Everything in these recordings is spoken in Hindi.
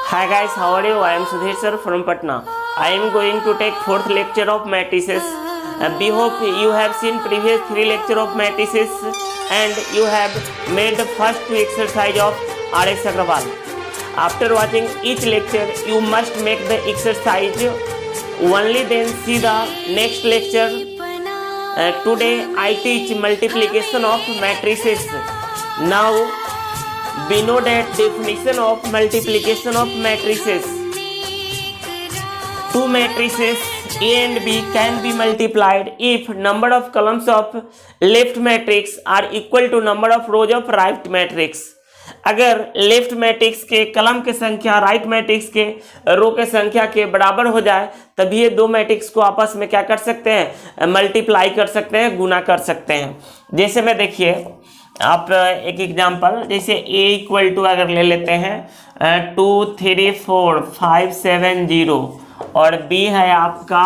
Hi guys, how are you? I am Sudhir sir from Patna. I am going to take fourth lecture of matrices. We hope you have seen previous three lecture of matrices and you have made the first two exercise of R.S. Agrawal. After watching each lecture, you must make the exercise. Only then see the next lecture. Today I teach multiplication of matrices. Now we know that definition of multiplication of matrices. Two matrices A and B can be multiplied if number of columns of left matrix are equal to number of rows of right matrix. अगर लेफ्ट मैट्रिक्स के कलम की संख्या राइट मैट्रिक्स के रो के संख्या के बराबर हो जाए तभी ये दो मैट्रिक्स को आपस में क्या कर सकते हैं, मल्टीप्लाई कर सकते हैं, गुना कर सकते हैं। जैसे में देखिए आप एक एग्जांपल, जैसे a इक्वल टू अगर ले लेते हैं 2 3 4 5 7 0 और b है आपका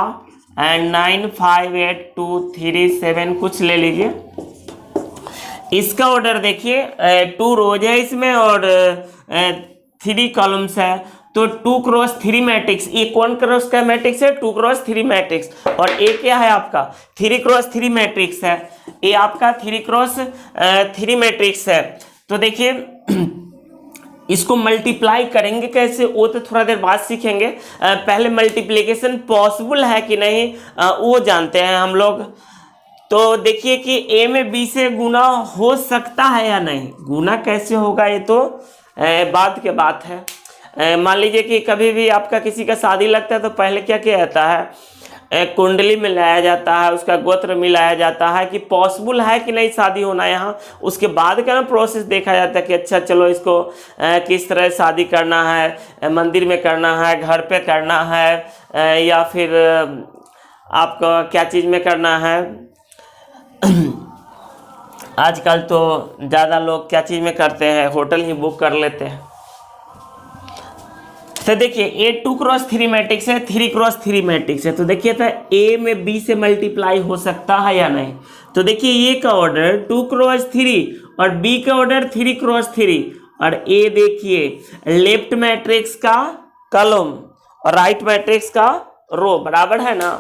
9 5 8 2 3 7 कुछ ले लीजिए। इसका ऑर्डर देखिए 2 रोज है इसमें और 3 कॉलम्स है, तो 2 क्रॉस 3 मैट्रिक्स, ये कौन क्रॉस का मैट्रिक्स है? 2 क्रॉस 3 मैट्रिक्स। और ए क्या है आपका 3 क्रॉस 3 मैट्रिक्स है, ये आपका 3 क्रॉस 3 मैट्रिक्स है। तो देखिए इसको मल्टीप्लाई करेंगे कैसे वो तो थोड़ा देर बाद सीखेंगे। पहले मल्टीप्लिकेशन पॉसिबल है कि नहीं वो जानते हैं हम लोग। तो देखिए कि ए में बी से गुना हो सकता है या नहीं, गुना कैसे होगा ये तो बाद के बात है। मान लीजिए कि कभी भी आपका किसी का शादी लगता है तो पहले क्या किया जाता है, कुंडली मिलाया जाता है, उसका गोत्र मिलाया जाता है कि पॉसिबल है कि नहीं शादी होना यहाँ। उसके बाद का ना प्रोसेस देखा जाता है कि अच्छा चलो इसको किस तरह शादी करना है, मंदिर में करना है, घर पे करना है या फिर आपका क्या चीज़ में करना है। आजकल तो ज़्यादा लोग क्या चीज़ में करते हैं, होटल ही बुक कर लेते हैं। तो देखिए ए 2 क्रॉस 3 मैट्रिक्स है, 3 क्रॉस 3 मैट्रिक्स है, तो देखिए तो ए में बी से मल्टीप्लाई हो सकता है या नहीं। तो देखिए ए का ऑर्डर 2 क्रॉस 3 और बी का ऑर्डर 3 क्रॉस 3 और ए देखिए लेफ्ट मैट्रिक्स का कॉलम और राइट मैट्रिक्स का रो बराबर है ना।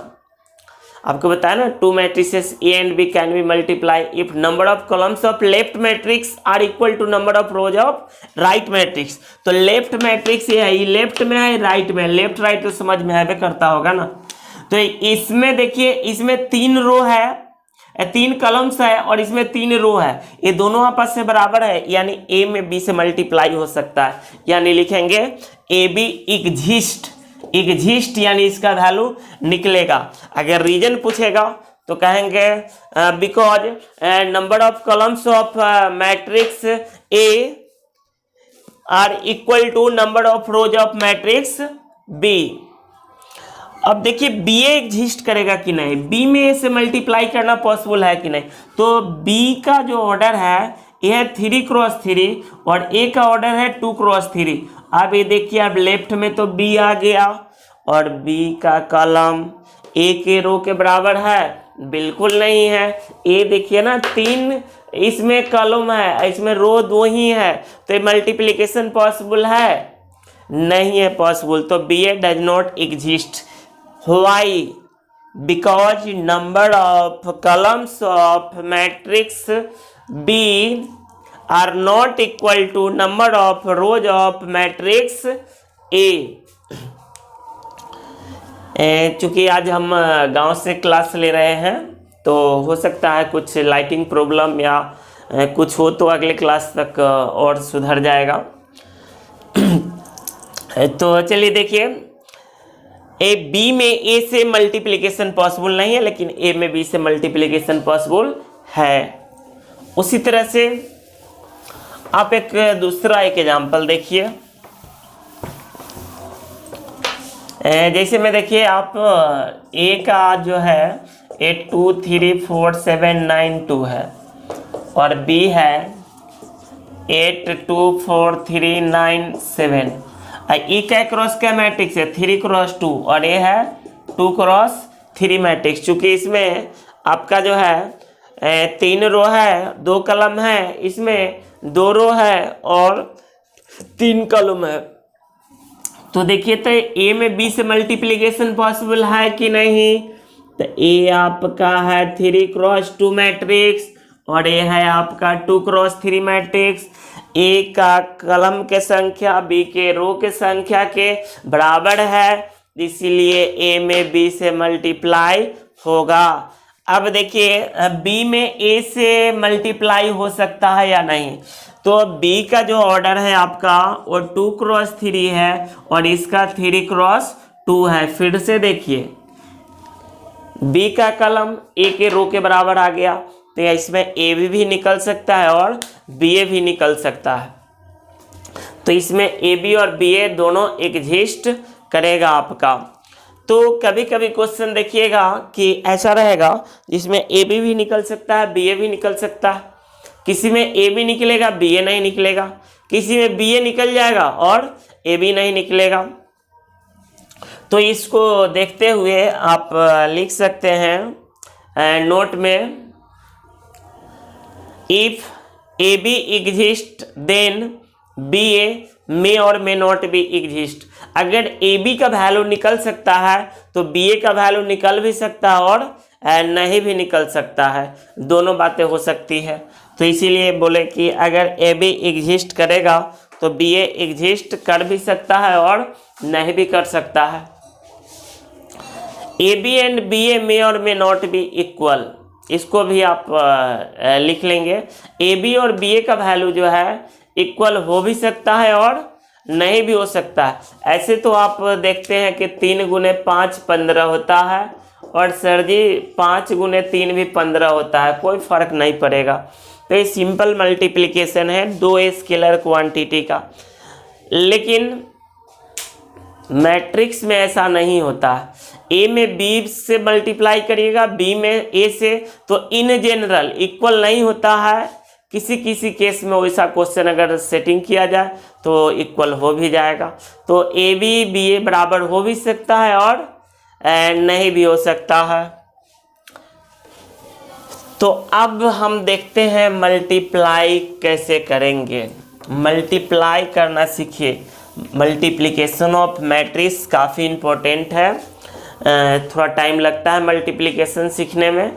आपको बताया ना 2 matrices A and B can be multiply if number of columns of left matrix are equal to number of rows of right matrix. तो लेफ्ट मैट्रिक्स ये है, ये लेफ्ट में है, राइट में, लेफ्ट राइट तो समझ में है करता होगा ना। तो इसमें देखिए इसमें 3 रो है, 3 कॉलम्स है और इसमें 3 रो है, ये दोनों आपस से बराबर है, यानी A में B से मल्टीप्लाई हो सकता है। यानी लिखेंगे AB एग्जिस्ट यानी इसका वैल्यू निकलेगा। अगर रीजन पूछेगा तो कहेंगे because number of columns of matrix A are equal to number of rows of matrix B. अब देखिए बी एग्जिस्ट करेगा कि नहीं, बी में ए से मल्टीप्लाई करना पॉसिबल है कि नहीं। तो बी का जो ऑर्डर है यह है 3 क्रॉस 3 और ए का ऑर्डर है 2 क्रॉस 3। अब ये देखिए अब लेफ्ट में तो बी आ गया और बी का कॉलम ए के रो के बराबर है, बिल्कुल नहीं है। ए देखिए ना 3 इसमें कॉलम है, इसमें रो 2 ही है, तो मल्टीप्लिकेशन पॉसिबल है नहीं है पॉसिबल। तो B A does not exist. Why? Because number of columns of matrix B are not equal to number of rows of matrix A. चूंकि आज हम गांव से क्लास ले रहे हैं तो हो सकता है कुछ लाइटिंग प्रॉब्लम या कुछ हो तो अगले क्लास तक और सुधर जाएगा। तो चलिए देखिए ए बी में ए से मल्टीप्लिकेशन पॉसिबल नहीं है लेकिन ए में बी से मल्टीप्लिकेशन पॉसिबल है। उसी तरह से आप एक दूसरा एग्जाम्पल देखिए। जैसे में देखिए आप ए का जो है 8 2 3 4 7 9 2 है और बी है 8 2 4 3 9 7। ई का क्रॉस क्या मैट्रिक्स है 3 क्रॉस 2 और ये है 2 क्रॉस 3 मैट्रिक्स। चूंकि इसमें आपका जो है 3 रो है, 2 कॉलम है, इसमें 2 रो है और 3 कॉलम है। तो देखिए, तो ए में बी से मल्टीप्लीकेशन पॉसिबल है कि नहीं? तो ए आपका है 3x2 मैट्रिक्स और ये है आपका 2x3 मैट्रिक्स। ए का कलम के संख्या बी के रो के संख्या के बराबर है, इसीलिए ए में बी से मल्टीप्लाई होगा। अब देखिए, बी में ए से मल्टीप्लाई हो सकता है या नहीं? तो बी का जो ऑर्डर है आपका वो 2x3 है और इसका 3x2 है। फिर से देखिए, बी का कलम ए के रो के बराबर आ गया, तो इसमें ए भी निकल सकता है और बी ए भी निकल सकता है। तो इसमें ए बी और बी ए दोनों एग्जिस्ट करेगा आपका। तो कभी कभी क्वेश्चन देखिएगा कि ऐसा रहेगा जिसमें ए बी भी निकल सकता है, बी ए भी निकल सकता है। किसी में ए बी निकलेगा, बी ए नहीं निकलेगा। किसी में बी ए निकल जाएगा और ए बी नहीं निकलेगा। तो इसको देखते हुए आप लिख सकते हैं नोट में, if A B exist then B A may और मे नॉट बी एग्जिस्ट। अगर ए बी का वैल्यू निकल सकता है तो बी ए का वैल्यू निकल भी सकता है और नहीं भी निकल सकता है, दोनों बातें हो सकती है। तो इसीलिए बोले कि अगर ए बी एग्जिस्ट करेगा तो बी ए एग्जिस्ट कर भी सकता है और नहीं भी कर सकता है। ए B and B A may और मे नॉट बी इक्वल, इसको भी आप लिख लेंगे। ए बी और बी ए का वैल्यू जो है इक्वल हो भी सकता है और नहीं भी हो सकता है। ऐसे तो आप देखते हैं कि 3 गुने 5 15 होता है और सर जी 5 गुने 3 भी 15 होता है, कोई फर्क नहीं पड़ेगा। तो ये सिंपल मल्टीप्लिकेशन है दो स्केलर क्वांटिटी का। लेकिन मैट्रिक्स में ऐसा नहीं होता है। ए में बी से मल्टीप्लाई करिएगा, बी में ए से, तो इन जनरल इक्वल नहीं होता है। किसी किसी केस में वैसा क्वेश्चन अगर सेटिंग किया जाए तो इक्वल हो भी जाएगा। तो ए बी बी ए बराबर हो भी सकता है और नहीं भी हो सकता है। तो अब हम देखते हैं मल्टीप्लाई कैसे करेंगे। मल्टीप्लाई करना सीखिए। मल्टीप्लिकेशन ऑफ मैट्रिक्स काफ़ी इम्पोर्टेंट है, थोड़ा टाइम लगता है मल्टीप्लिकेशन सीखने में,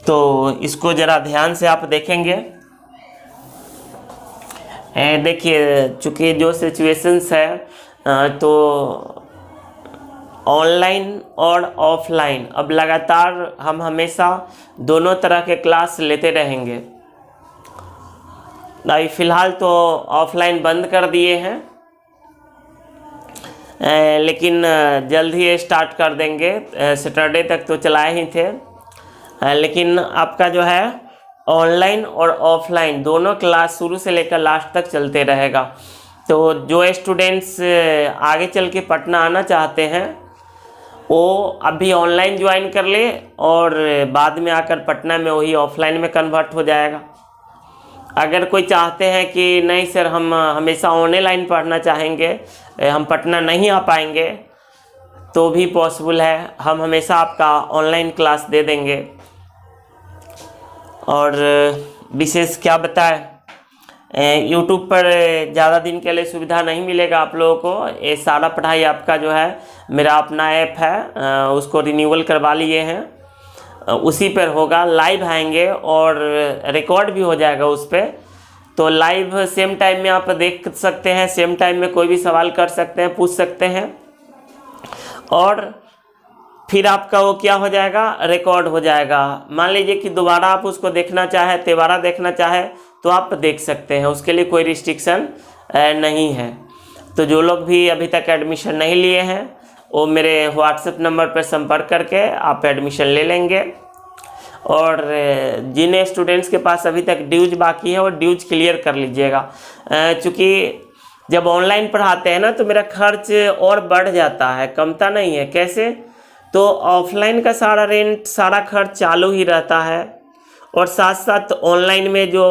तो इसको ज़रा ध्यान से आप देखेंगे। देखिए, चूँकि जो सिचुएशंस है तो ऑनलाइन और ऑफलाइन, अब लगातार हम हमेशा दोनों तरह के क्लास लेते रहेंगे। अभी फ़िलहाल तो ऑफलाइन बंद कर दिए हैं, लेकिन जल्द ही स्टार्ट कर देंगे। सैटरडे तक तो चलाए ही थे, लेकिन आपका जो है ऑनलाइन और ऑफलाइन दोनों क्लास शुरू से लेकर लास्ट तक चलते रहेगा। तो जो स्टूडेंट्स आगे चल के पटना आना चाहते हैं वो अभी ऑनलाइन ज्वाइन कर ले और बाद में आकर पटना में वही ऑफलाइन में कन्वर्ट हो जाएगा। अगर कोई चाहते हैं कि नहीं सर हम हमेशा ऑनलाइन पढ़ना चाहेंगे, हम पटना नहीं आ पाएंगे, तो भी पॉसिबल है, हम हमेशा आपका ऑनलाइन क्लास दे देंगे। और विशेष क्या बताएं, यूट्यूब पर ज़्यादा दिन के लिए सुविधा नहीं मिलेगा आप लोगों को। ये सारा पढ़ाई आपका जो है मेरा अपना ऐप है, उसको रिन्यूअल करवा लिए हैं, उसी पर होगा। लाइव आएंगे और रिकॉर्ड भी हो जाएगा उस पर, तो लाइव सेम टाइम में आप देख सकते हैं, सेम टाइम में कोई भी सवाल कर सकते हैं, पूछ सकते हैं, और फिर आपका वो क्या हो जाएगा, रिकॉर्ड हो जाएगा। मान लीजिए कि दोबारा आप उसको देखना चाहे, तिबारा देखना चाहे तो आप देख सकते हैं, उसके लिए कोई रिस्ट्रिक्शन नहीं है। तो जो लोग भी अभी तक एडमिशन नहीं लिए हैं वो मेरे व्हाट्सएप नंबर पर संपर्क करके आप एडमिशन ले लेंगे। और जिन स्टूडेंट्स के पास अभी तक ड्यूज बाकी है वो ड्यूज क्लियर कर लीजिएगा, क्योंकि जब ऑनलाइन पढ़ाते हैं ना तो मेरा खर्च और बढ़ जाता है, कमता नहीं है। कैसे? तो ऑफलाइन का सारा रेंट, सारा खर्च चालू ही रहता है, और साथ साथ ऑनलाइन में जो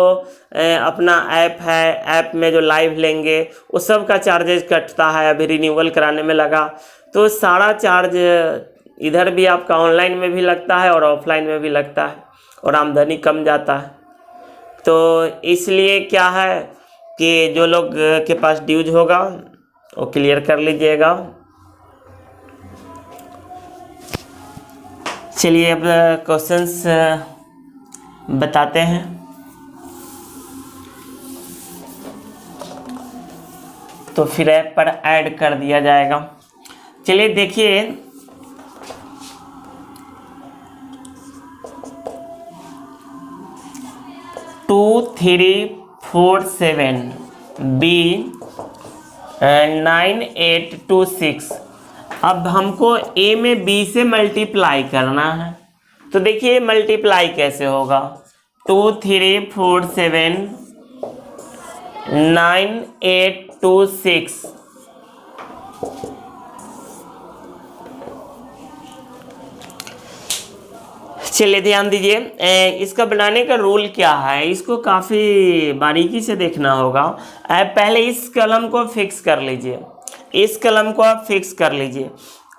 अपना ऐप है, ऐप में जो लाइव लेंगे वो सब का चार्जेस कटता है। अभी रिन्यूअल कराने में लगा तो सारा चार्ज इधर भी आपका ऑनलाइन में भी लगता है और ऑफलाइन में भी लगता है, और आमदनी कम जाता है। तो इसलिए क्या है कि जो लोग के पास ड्यूज होगा वो क्लियर कर लीजिएगा। चलिए अब क्वेश्चंस बताते हैं। तो फिर ऐप पर ऐड कर दिया जाएगा। चलिए देखिए, 2347 बी 9826। अब हमको ए में बी से मल्टीप्लाई करना है। तो देखिए मल्टीप्लाई कैसे होगा। 2347 9826। चलिए ध्यान दीजिए, इसका बनाने का रूल क्या है, इसको काफ़ी बारीकी से देखना होगा। पहले इस कलम को फिक्स कर लीजिए, इस कलम को आप फिक्स कर लीजिए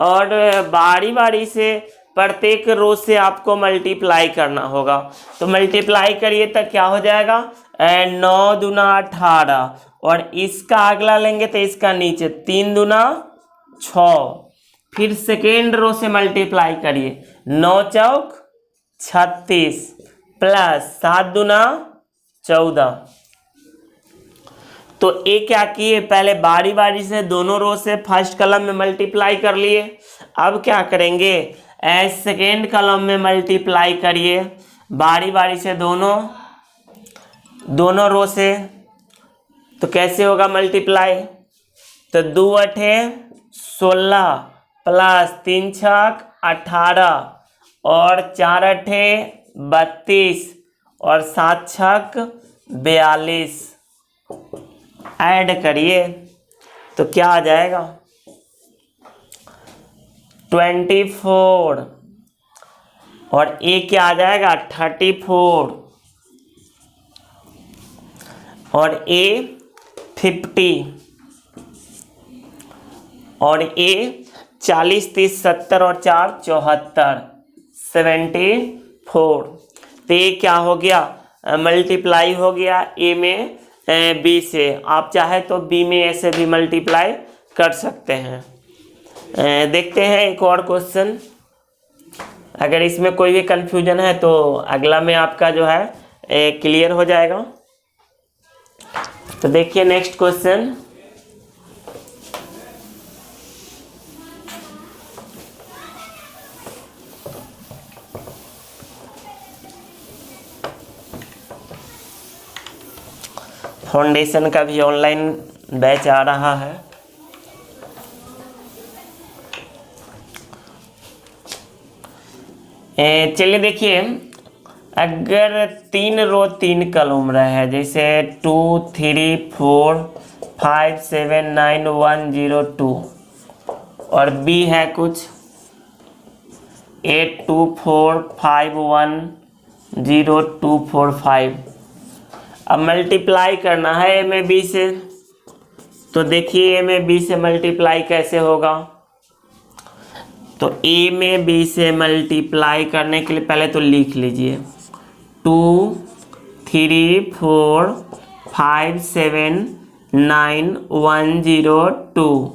और बारी बारी से प्रत्येक रो से आपको मल्टीप्लाई करना होगा। तो मल्टीप्लाई करिए तो क्या हो जाएगा, 9 दूना 18 और इसका अगला लेंगे तो इसका नीचे 3 दूना 6। फिर सेकेंड रो से मल्टीप्लाई करिए, 9 चौक 36 प्लस 7 दूना 14। तो ये क्या किए, पहले बारी बारी से दोनों रो से फर्स्ट कलम में मल्टीप्लाई कर लिए। अब क्या करेंगे, सेकेंड कलम में मल्टीप्लाई करिए बारी बारी से दोनों रो से। तो कैसे होगा मल्टीप्लाई, तो 2 अठे 16 प्लस 3 छक 18 और 4 अठे 32 और 7 छक 42। ऐड करिए तो क्या आ जाएगा, 24 और ए क्या आ जाएगा 34 और ए 50 और ए 40 30 70 और 4 74 74। तो ये क्या हो गया, मल्टीप्लाई हो गया ए में बी से। आप चाहे तो बी में ए से भी मल्टीप्लाई कर सकते हैं। देखते हैं एक और क्वेश्चन। अगर इसमें कोई भी कंफ्यूजन है तो अगला में आपका जो है क्लियर हो जाएगा। तो देखिए नेक्स्ट क्वेश्चन, फाउंडेशन का भी ऑनलाइन बैच आ रहा है। चलिए देखिए, अगर 3 रो 3 कॉलम रहे, जैसे 2 3 4 5 7 9 1 0 2 और बी है कुछ 8 2 4 5 1 0 2 4 5। अब मल्टीप्लाई करना है ए में बी से। तो देखिए ए में बी से मल्टीप्लाई कैसे होगा। तो ए में बी से मल्टीप्लाई करने के लिए पहले तो लिख लीजिए 2 3 4 5 7 9 1 0 2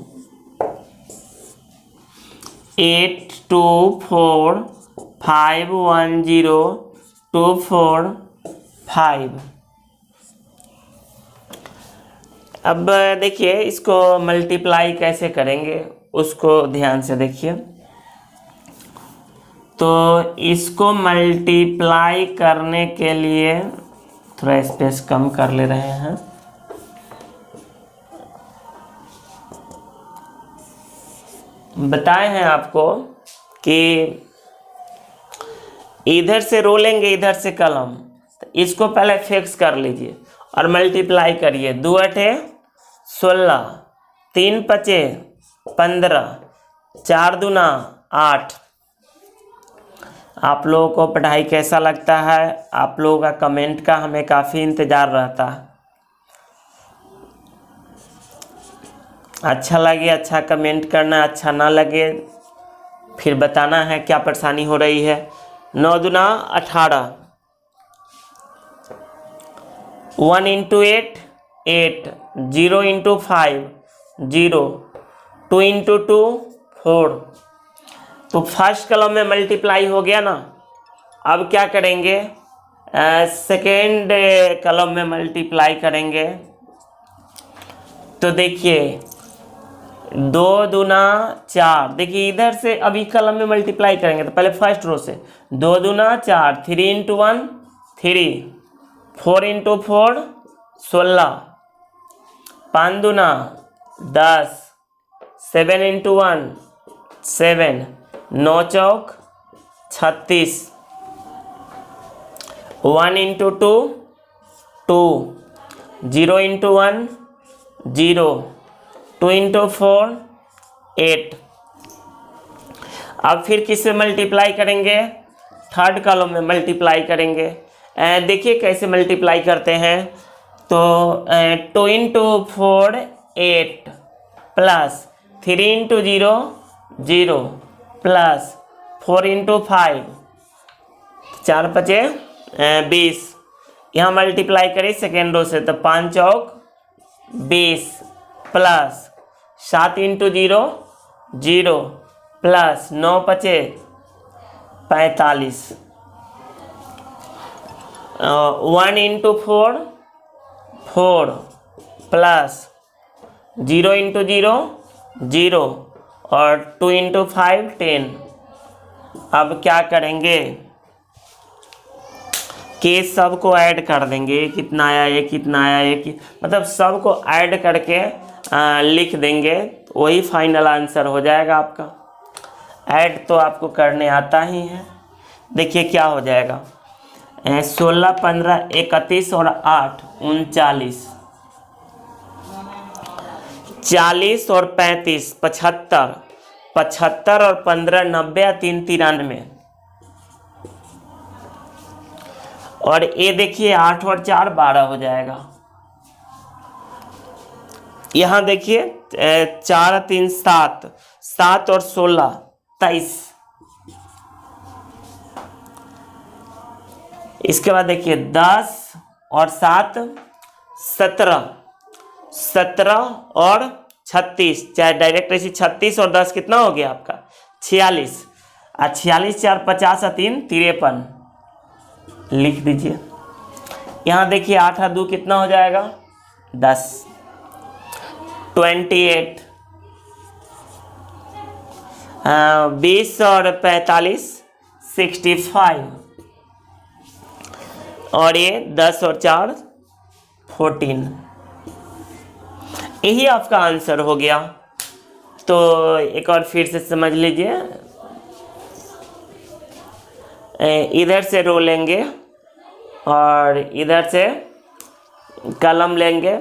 8 2 4 5 1 0 2 4 5। अब देखिए इसको मल्टीप्लाई कैसे करेंगे उसको ध्यान से देखिए। तो इसको मल्टीप्लाई करने के लिए थोड़ा स्पेस कम कर ले रहे हैं। बताए हैं आपको कि इधर से रो लेंगे इधर से कलम, तो इसको पहले फिक्स कर लीजिए और मल्टीप्लाई करिए। 2 अठे 16 3 पचे 15 4 दूना 8। आप लोगों को पढ़ाई कैसा लगता है, आप लोगों का कमेंट का हमें काफ़ी इंतज़ार रहता है। अच्छा लगे अच्छा कमेंट करना, अच्छा ना लगे फिर बताना है क्या परेशानी हो रही है। 9 दूना 18, 1 × 8 8, 0 इंटू 5 0, 2 इंटू 2 4। तो फर्स्ट कॉलम में मल्टीप्लाई हो गया ना। अब क्या करेंगे, सेकेंड कॉलम में मल्टीप्लाई करेंगे। तो देखिए 2 दूना 4, देखिए इधर से अभी कॉलम में मल्टीप्लाई करेंगे तो पहले फर्स्ट रो से 2 दूना 4, 3 इंटू 1 3, 4 इंटू 4 16, 5 दूना 10, 7 इंटू 1 7, 9 चौक 36, 1 इंटू 2 2, 0 इंटू 1 0, 2 इंटू 4 8। अब फिर किससे मल्टीप्लाई करेंगे, थर्ड कॉलम में मल्टीप्लाई करेंगे। देखिए कैसे मल्टीप्लाई करते हैं। तो 2 into 4 8 plus 3 into 0 0 plus 4 into 5 4 पचे 20। यहाँ मल्टीप्लाई करें सेकेंड रो से तो 5 चौक 20 प्लस 7 इंटू 0 0 प्लस 9 पचे 45, 1 इंटू 4 4 प्लस 0 इंटू 0 0 और 2 इंटू 5 10। अब क्या करेंगे कि सबको ऐड कर देंगे, ये कितना आया ये कितना आया ये मतलब सबको ऐड करके लिख देंगे, वही फाइनल आंसर हो जाएगा आपका। ऐड तो आपको करने आता ही है। देखिए क्या हो जाएगा, 16 15 31 और 8 39, 40 और 35 75, 75 और 15 90, 3 93। और ये देखिए 8 और 4 12 हो जाएगा। यहाँ देखिए 4 3 7, 7 और 16 23। इसके बाद देखिए 10 और 7 17, 17 और 36, चाहे डायरेक्ट ऐसी 36 और 10 कितना हो गया आपका 46। 46 4 50 और 3 53 लिख दीजिए। यहाँ देखिए 8 और 2 कितना हो जाएगा 10, 28, 20 और 45 65 और ये 10 और 4 14। यही आपका आंसर हो गया। तो एक और फिर से समझ लीजिए, इधर से रो लेंगे और इधर से कॉलम लेंगे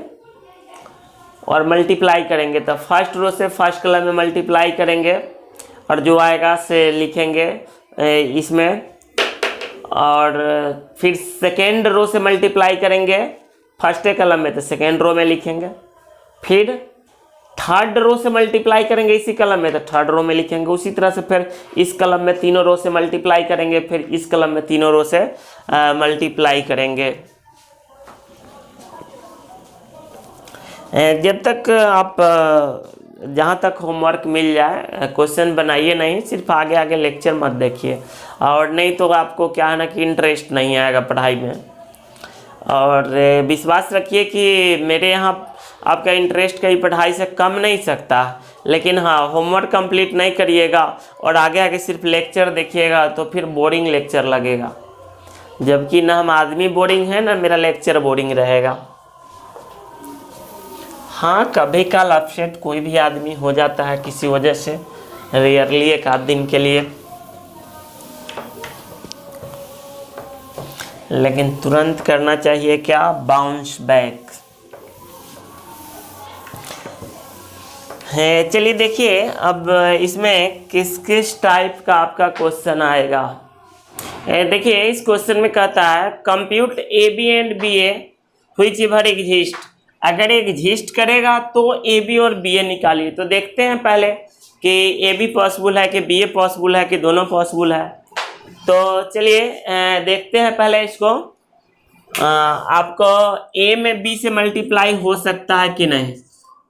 और मल्टीप्लाई करेंगे। तो फर्स्ट रो से फर्स्ट कॉलम में मल्टीप्लाई करेंगे और जो आएगा से लिखेंगे इसमें, और फिर सेकेंड रो से मल्टीप्लाई करेंगे फर्स्ट कॉलम में तो सेकेंड रो में लिखेंगे। फिर थर्ड रो से मल्टीप्लाई करेंगे इसी कॉलम में तो थर्ड रो में लिखेंगे। उसी तरह से फिर इस कॉलम में तीनों रो से मल्टीप्लाई करेंगे, फिर इस कॉलम में तीनों रो से मल्टीप्लाई करेंगे। जब तक आप जहाँ तक होमवर्क मिल जाए क्वेश्चन बनाइए नहीं, सिर्फ आगे आगे लेक्चर मत देखिए, और नहीं तो आपको क्या है ना कि इंटरेस्ट नहीं आएगा पढ़ाई में। और विश्वास रखिए कि मेरे यहाँ आपका इंटरेस्ट कहीं पढ़ाई से कम नहीं सकता, लेकिन हाँ होमवर्क कंप्लीट नहीं करिएगा और आगे आगे सिर्फ लेक्चर देखिएगा तो फिर बोरिंग लेक्चर लगेगा। जबकि ना हम आदमी बोरिंग है ना मेरा लेक्चर बोरिंग रहेगा। हाँ कभी काल अपसेट कोई भी आदमी हो जाता है किसी वजह से, रेयरली एक आध दिन के लिए, लेकिन तुरंत करना चाहिए क्या, बाउंस बैक है। चलिए देखिए अब इसमें किस किस टाइप का आपका क्वेश्चन आएगा। देखिए इस क्वेश्चन में कहता है compute A B and B A whichever exist. अगर एग्जिस्ट करेगा तो ए बी और बी ए निकालिए। तो देखते हैं पहले कि ए बी पॉसिबल है कि बी ए पॉसिबल है कि दोनों पॉसिबल है। तो चलिए देखते हैं पहले इसको। आपको ए में बी से मल्टीप्लाई हो सकता है कि नहीं।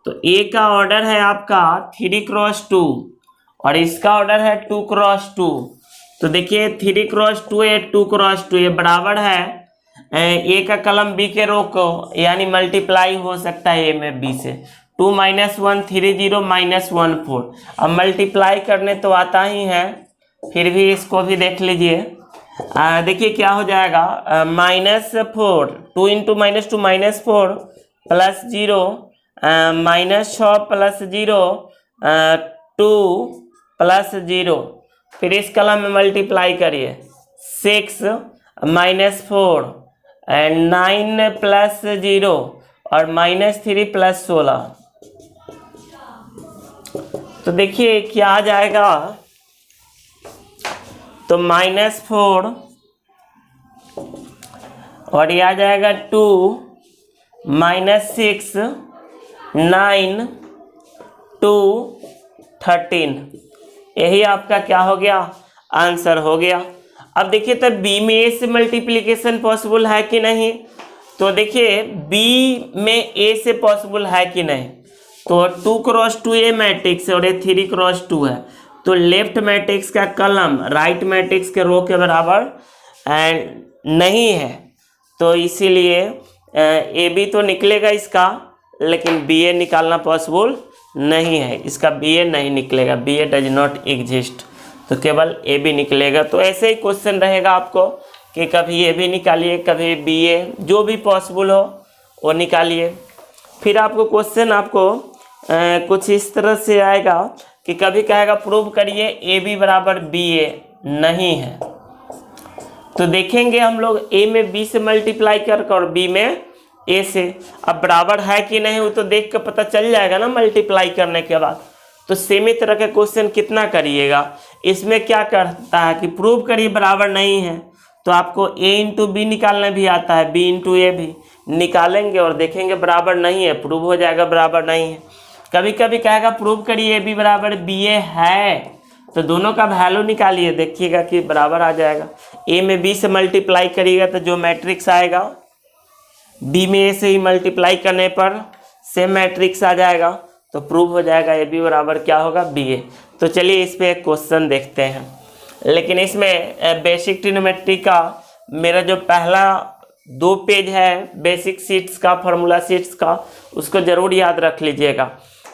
तो ए का ऑर्डर है आपका 3x2 और इसका ऑर्डर है 2x2। तो देखिए 3x2 या 2x2 ये बराबर है ए का कलम बी के रो को, यानी मल्टीप्लाई हो सकता है ए में बी से। 2 - 1 3 0 -1 4। अब मल्टीप्लाई करने तो आता ही है, फिर भी इसको भी देख लीजिए। देखिए क्या हो जाएगा, -4 2 × -2 -4 प्लस 0 -6 प्लस 0 2 प्लस 0। फिर इस कलम में मल्टीप्लाई करिए 6 -4 9 प्लस 0 और -3 प्लस 16। तो देखिए क्या आ जाएगा, तो -4 और ये आ जाएगा 2 -6 9 2 13। यही आपका क्या हो गया, आंसर हो गया। अब देखिए तब बी में ए से मल्टीप्लिकेशन पॉसिबल है कि नहीं। तो देखिए बी में ए से पॉसिबल है कि नहीं। तो 2x2 ए मैट्रिक्स है और ये 3x2 है, तो लेफ्ट मैट्रिक्स का कलम राइट मैट्रिक्स के रो के बराबर नहीं है। तो इसीलिए ए बी तो निकलेगा इसका, लेकिन बी ए निकालना पॉसिबल नहीं है। इसका बी ए नहीं निकलेगा, B A does not exist, तो केवल ए बी निकलेगा। तो ऐसे ही क्वेश्चन रहेगा आपको कि कभी ए बी निकालिए, कभी बी ए, जो भी पॉसिबल हो वो निकालिए। फिर आपको क्वेश्चन आपको कुछ इस तरह से आएगा कि कभी कहेगा प्रूव करिए ए बी बराबर बी ए नहीं है। तो देखेंगे हम लोग ए में बी से मल्टीप्लाई कर और बी में ए से। अब बराबर है कि नहीं वो तो देख कर पता चल जाएगा ना मल्टीप्लाई करने के बाद। तो सेम ही तरह के क्वेश्चन कितना करिएगा, इसमें क्या करता है कि प्रूव करिए बराबर नहीं है, तो आपको ए × बी निकालना भी आता है, बी × ए भी निकालेंगे और देखेंगे बराबर नहीं है, प्रूव हो जाएगा बराबर नहीं है। कभी कभी कहेगा प्रूव करिए ए बी बराबर बी ए है, तो दोनों का वैल्यू निकालिए, देखिएगा कि बराबर आ जाएगा। ए में बी से मल्टीप्लाई करिएगा तो जो मैट्रिक्स आएगा बी में ए से ही मल्टीप्लाई करने पर सेम मैट्रिक्स आ जाएगा, तो प्रूव हो जाएगा ए बी बराबर क्या होगा, बी ए। तो चलिए इस पर एक क्वेश्चन देखते हैं। लेकिन इसमें बेसिक ट्रिग्नोमेट्री का मेरा जो पहला 2 पेज है बेसिक शीट्स का, फार्मूला शीट्स का, उसको ज़रूर याद रख लीजिएगा।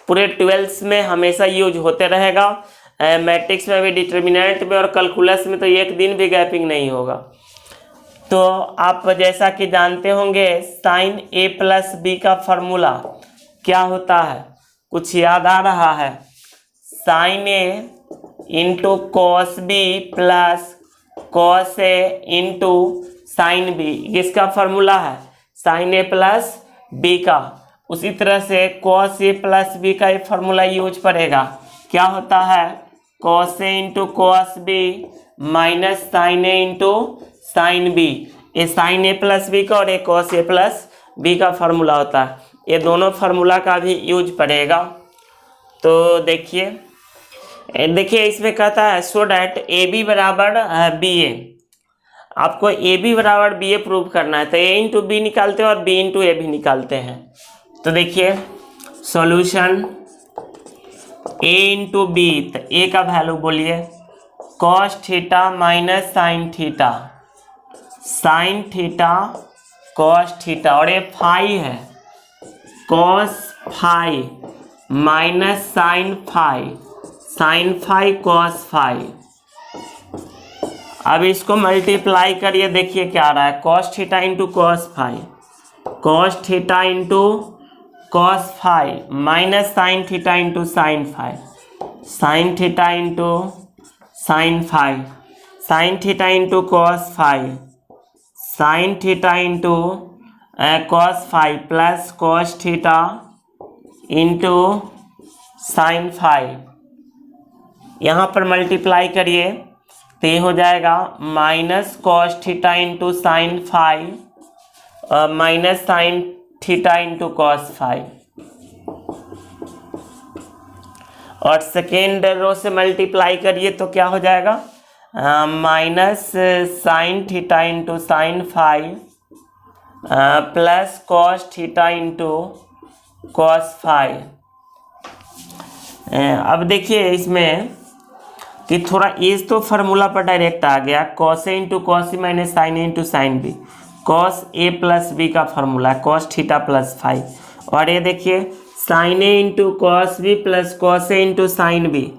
पूरे 12th में हमेशा यूज होते रहेगा, मैट्रिक्स में भी, डिटर्मिनेंट में और कैलकुलस में तो एक दिन भी गैपिंग नहीं होगा। तो आप जैसा कि जानते होंगे साइन ए प्लस बी का फॉर्मूला क्या होता है, कुछ याद आ रहा है। Sine A into cos B plus cos A into sine B, इसका फॉर्मूला है साइन ए प्लस बी का। उसी तरह से कॉस ए प्लस बी का ये फॉर्मूला यूज पड़ेगा, क्या होता है, cos A into cos B minus sine A into sine B. ये साइन ए प्लस बी का और ये कॉस ए प्लस बी का फॉर्मूला होता है, ये दोनों फार्मूला का भी यूज पड़ेगा। तो देखिए इसमें कहता है सो डैट ए बी बराबर बी ए, आपको ए बी बराबर बी ए प्रूव करना है, तो ए × बी निकालते हैं और बी × ए भी निकालते हैं। तो देखिए सॉल्यूशन ए × बी, तो ए का वैल्यू बोलिए cos theta minus sine theta, sine theta cos theta, और ये फाई है cos phi minus sine phi, sine phi cos phi. अब इसको मल्टीप्लाई करिए, देखिए क्या आ रहा है, cos theta into cos phi, cos theta into cos phi minus sine theta into sine phi, sine theta into sine phi, sine theta into cos phi, sine theta into cos phi plus cos theta into sine phi. यहाँ पर मल्टीप्लाई करिए तो ये हो जाएगा minus cos theta into sine phi minus sine theta into cos phi, और सेकेंड रो से मल्टीप्लाई करिए तो क्या हो जाएगा, minus sine theta into sine phi plus cos theta into cos phi. अब देखिए इसमें कि थोड़ा एज तो फार्मूला पर डायरेक्ट आ गया, cos A into cos C minus sine A into sine B. Cos A plus B का फार्मूला है कॉस थीटा प्लस फाई, और ये देखिए sine A into cos B plus cos A into sine B,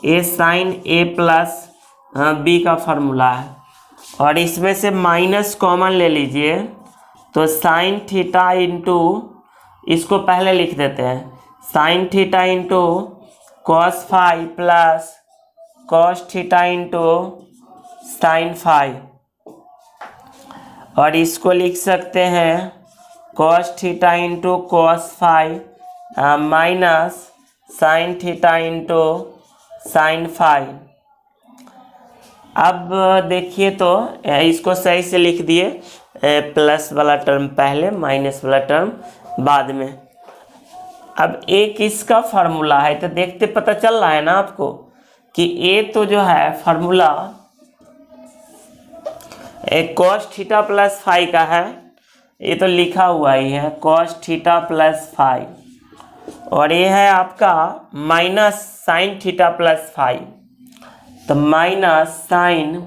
ये साइन ए प्लस बी का फार्मूला है। और इसमें से माइनस कॉमन ले लीजिए तो साइन थीटा इंटू, इसको पहले लिख देते हैं, sine theta into cos phi plus cos theta into sine phi, और इसको लिख सकते हैं cos theta into cos phi minus sine theta into sine phi. अब देखिए तो इसको सही से लिख दिए, प्लस वाला टर्म पहले माइनस वाला टर्म बाद में। अब ए किसका फार्मूला है तो देखते पता चल रहा है ना आपको कि ए तो जो है formula cos theta plus phi का है, ये तो लिखा हुआ ही है कॉस थीटा प्लस फाई, और ये है आपका minus sine theta plus phi, तो minus sine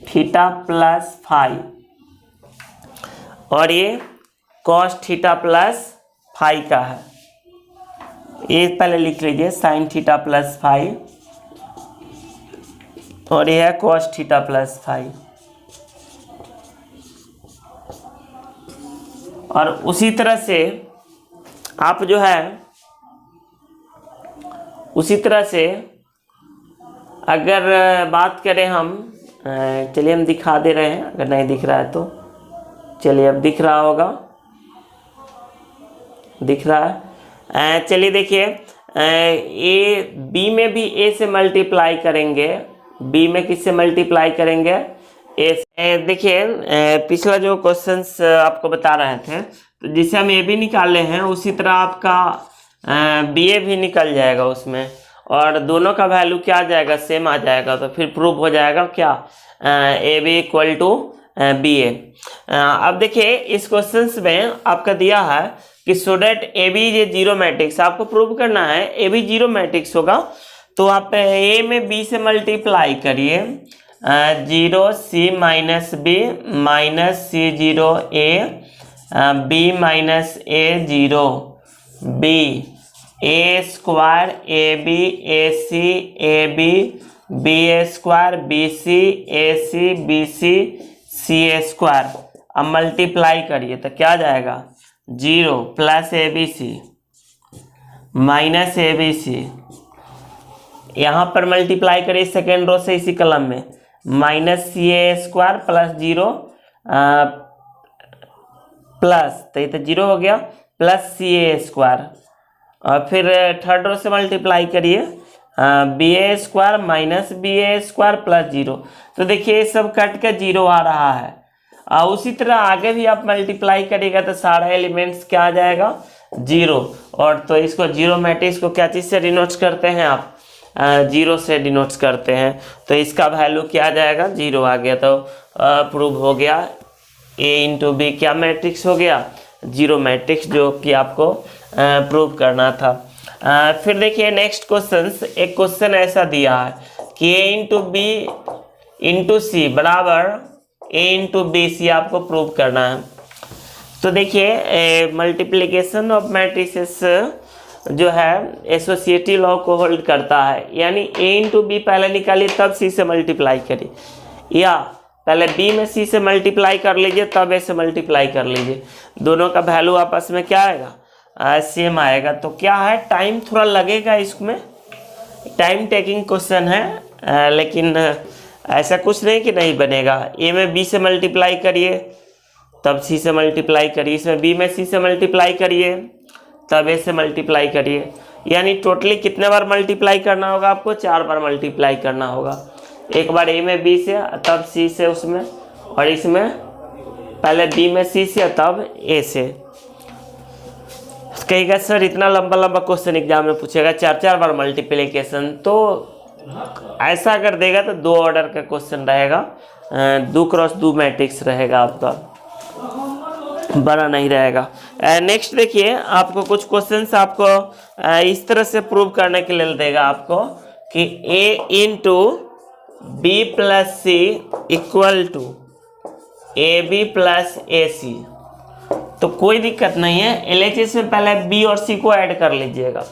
theta plus phi, और ये कॉस थीटा प्लस फाई का है। ये पहले लिख लीजिए साइन थीटा प्लस फाई, और ये है कॉस थीटा प्लस फाई। और उसी तरह से आप जो है उसी तरह से अगर बात करें हम, चलिए हम दिखा दे रहे हैं, अगर नहीं दिख रहा है तो चलिए अब दिख रहा होगा, दिख रहा है। चलिए देखिए ए बी में भी ए से मल्टीप्लाई करेंगे, बी में किससे मल्टीप्लाई करेंगे ए से। देखिए पिछला जो क्वेश्चंस आपको बता रहे थे, तो जिसे हम ए बी निकाले हैं उसी तरह आपका बी ए भी निकल जाएगा उसमें, और दोनों का वैल्यू क्या आ जाएगा, सेम आ जाएगा, तो फिर प्रूव हो जाएगा क्या A B equal to B A. अब देखिए इस क्वेश्चंस में आपका दिया है कि सो डेट ए बी ये जीरो मैट्रिक्स, आपको प्रूव करना है ए बी जीरो मैट्रिक्स होगा, तो आप ए में बी से मल्टीप्लाई करिए, zero C minus B minus C zero A, B minus A zero B, A square A B A C A B, B A square B C A C B C C A square. अब मल्टीप्लाई करिए तो क्या जाएगा, zero plus A B C minus A B C, यहाँ पर मल्टीप्लाई करिए सेकेंड रो से इसी कलम में, minus C A square plus zero plus, तो ये तो जीरो हो गया, प्लस सी ए स्क्वायर, और फिर थर्ड रो से मल्टीप्लाई करिए B A square minus B A square plus zero, तो देखिए ये सब कट के जीरो आ रहा है। उसी तरह आगे भी आप मल्टीप्लाई करिएगा तो सारा एलिमेंट्स क्या आ जाएगा, जीरो, और तो इसको जीरो मैट्रिक्स को क्या चीज़ से डिनोट करते हैं आप, जीरो से डिनोट करते हैं, तो इसका वैल्यू क्या आ जाएगा, जीरो आ गया, तो प्रूव हो गया ए इंटू बी क्या मैट्रिक्स हो गया, जीरो मैट्रिक्स, जो कि आपको प्रूव करना था। फिर देखिए नेक्स्ट क्वेश्चन, एक क्वेश्चन ऐसा दिया है कि ए इंटू बी इंटू सी बराबर ए इंटू बी सी आपको प्रूव करना है। तो देखिए मल्टीप्लिकेशन ऑफ मैट्रिसेस जो है एसोसिएटिव लॉ को होल्ड करता है, यानी ए इंटू बी पहले निकालिए तब सी से मल्टीप्लाई करिए, या पहले बी में सी से मल्टीप्लाई कर लीजिए तब ए से मल्टीप्लाई कर लीजिए, दोनों का वैल्यू आपस में क्या आएगा, सेम आएगा। तो क्या है, टाइम थोड़ा लगेगा, इसमें टाइम टेकिंग क्वेश्चन है, लेकिन ऐसा कुछ नहीं कि नहीं बनेगा। ए में बी से मल्टीप्लाई करिए तब सी से मल्टीप्लाई करिए, इसमें बी में सी से मल्टीप्लाई करिए तब ए से मल्टीप्लाई करिए, यानी टोटली कितने बार मल्टीप्लाई करना होगा आपको, 4 बार मल्टीप्लाई करना होगा, एक बार ए में बी से तब सी से उसमें, और इसमें पहले बी में सी से तब ए से। कहेगा सर इतना लंबा लंबा क्वेश्चन एग्जाम में पूछेगा 4 बार मल्टीप्लिकेशन, तो ऐसा अगर देगा तो 2 ऑर्डर का क्वेश्चन रहेगा, 2 क्रॉस 2 मैट्रिक्स रहेगा आपका। बड़ा नहीं रहेगा। नेक्स्ट देखिए, आपको कुछ क्वेश्चंस आपको इस तरह से प्रूव करने के लिए देगा आपको कि a into B plus C equal to A B plus A C. तो कोई दिक्कत नहीं है, एलएचएस में पहले बी और सी को ऐड कर लीजिएगा,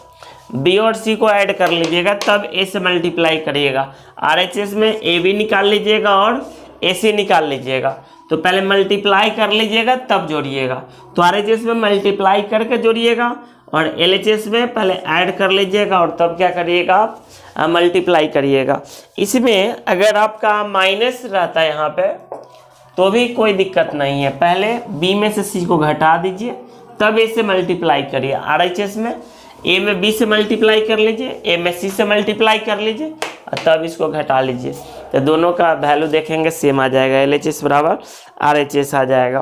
बी और सी को ऐड कर लीजिएगा, तब ए से मल्टीप्लाई करिएगा। आरएचएस में ए बी निकाल लीजिएगा और ए सी निकाल लीजिएगा। तो पहले मल्टीप्लाई कर लीजिएगा तब जोड़िएगा। तो आरएचएस में मल्टीप्लाई करके जोड़िएगा और एलएचएस में पहले ऐड कर लीजिएगा और तब क्या करिएगा आप मल्टीप्लाई करिएगा। इसमें अगर आपका माइनस रहता है यहाँ पे तो भी कोई दिक्कत नहीं है, पहले बी में से सी को घटा दीजिए तब ए से मल्टीप्लाई करिए। आरएचएस में ए में बी से मल्टीप्लाई कर लीजिए, ए में सी से मल्टीप्लाई कर लीजिए और तब इसको घटा लीजिए, तो दोनों का वैल्यू देखेंगे सेम आ जाएगा, एलएचएस बराबर आरएचएस आ जाएगा।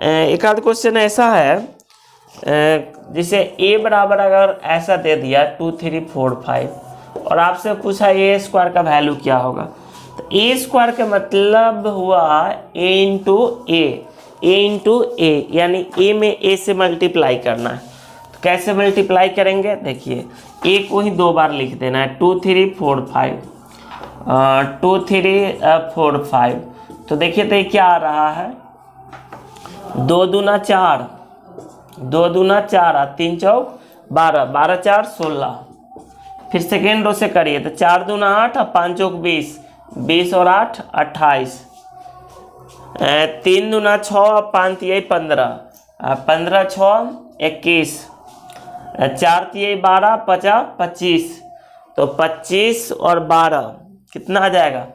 एक आध क्वेश्चन ऐसा है जिसे ए बराबर अगर ऐसा दे दिया 2 3 4 5 और आपसे पूछा ए स्क्वायर का वैल्यू क्या होगा, तो ए स्क्वायर का मतलब हुआ ए इंटू ए, यानी ए में ए से मल्टीप्लाई करना है। तो कैसे मल्टीप्लाई करेंगे, देखिए ए को ही 2 बार लिख देना है, 2 3 4 5 2 3 4 5। तो देखिए तो ये क्या आ रहा है, 2 दूना 4, 2 दूना 4, 3 चौक 12, 12 4 16। फिर सेकेंड रो से करिए तो 4 दूना 8 और 5 चौक 20, 20 और 8 28, 3 दूना 6 और 5 तिहाई 15, 15 6 21, 4 तिहाई 12, 50 25। तो 25 और 12 कितना आ जाएगा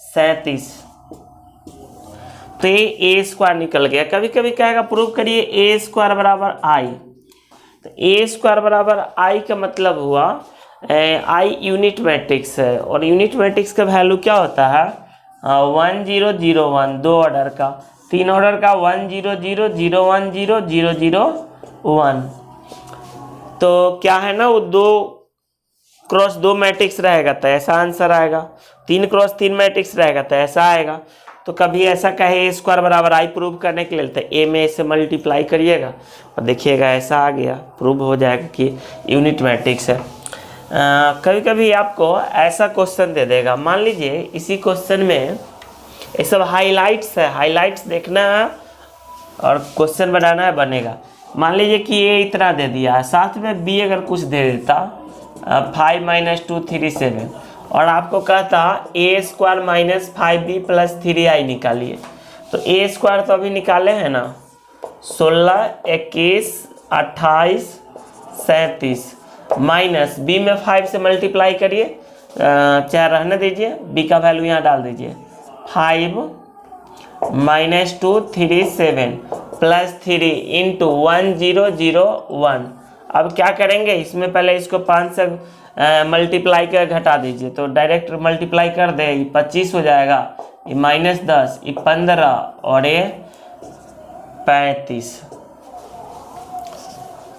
37। तो ये ए स्क्वायर निकल गया। कभी कभी कहेगा प्रूव करिए ए स्क्वायर बराबर आई, तो ए स्क्वायर बराबर आई का मतलब हुआ आई यूनिट मैट्रिक्स है और यूनिट मैट्रिक्स का वैल्यू क्या होता है 1 0 0 1, 2 ऑर्डर का, 3 ऑर्डर का 1 0 0 0 1 0 0 0 1। तो क्या है ना, वो 2 क्रॉस 2 मैट्रिक्स रहेगा तो ऐसा आंसर आएगा, 3 क्रॉस 3 मैट्रिक्स रहेगा तो ऐसा आएगा। तो कभी ऐसा कहे ए स्क्वायर बराबर आई प्रूव करने के लिए तो ए में ए से मल्टीप्लाई करिएगा और देखिएगा ऐसा आ गया, प्रूव हो जाएगा कि यूनिट मैट्रिक्स है। कभी कभी आपको ऐसा क्वेश्चन दे देगा, मान लीजिए इसी क्वेश्चन में ये सब हाईलाइट्स है, हाईलाइट्स देखना है और क्वेश्चन बनाना है, बनेगा। मान लीजिए कि ये इतना दे दिया है, साथ में बी अगर कुछ दे देता 5 - 2 3 7 और आपको कहता ए square minus 5b plus 3i निकालिए, तो ए स्क्वायर तो अभी निकाले हैं ना 16 21 28 37 माइनस बी में 5 से मल्टीप्लाई करिए, चाहे रहने दीजिए, बी का वैल्यू यहाँ डाल दीजिए 5 - 2 3 7 प्लस 3 इंटू 1 0 0 1। अब क्या करेंगे, इसमें पहले इसको 5 से मल्टीप्लाई कर घटा दीजिए, तो डायरेक्ट मल्टीप्लाई कर दे, 25 हो जाएगा, ये -10, ये 15 और ये 35।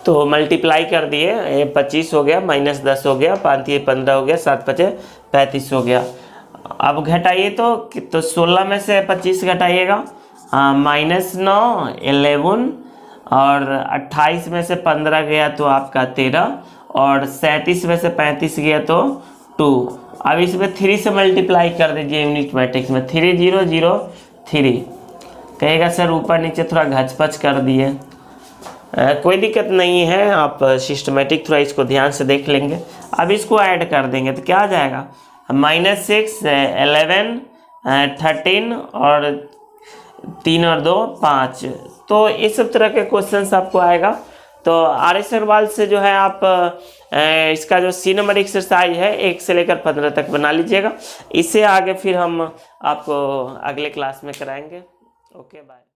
तो मल्टीप्लाई कर दिए, ये 25 हो गया, -10 हो गया, 5 ये 15 हो गया, 7 5 35 हो गया। अब घटाइए तो 16 में से 25 घटाइएगा, -9 11 और 28 में से 15 गया तो आपका 13 और 37 में से 35 गया तो 2। अब इसमें 3 से मल्टीप्लाई कर दीजिए यूनिट मैट्रिक्स में, 3 0 0 3। कहेगा सर ऊपर नीचे थोड़ा घचपच कर दिए, कोई दिक्कत नहीं है, आप सिस्टमेटिक थोड़ा इसको ध्यान से देख लेंगे। अब इसको ऐड कर देंगे तो क्या आ जाएगा -6 11 13 और 3 और 2 5। तो इस सब तरह के क्वेश्चंस आपको आएगा। तो RS अग्रवाल से जो है आप इसका जो सी नंबर एक्सरसाइज है 1 से लेकर 15 तक बना लीजिएगा। इससे आगे फिर हम आपको अगले क्लास में कराएंगे। Okay bye.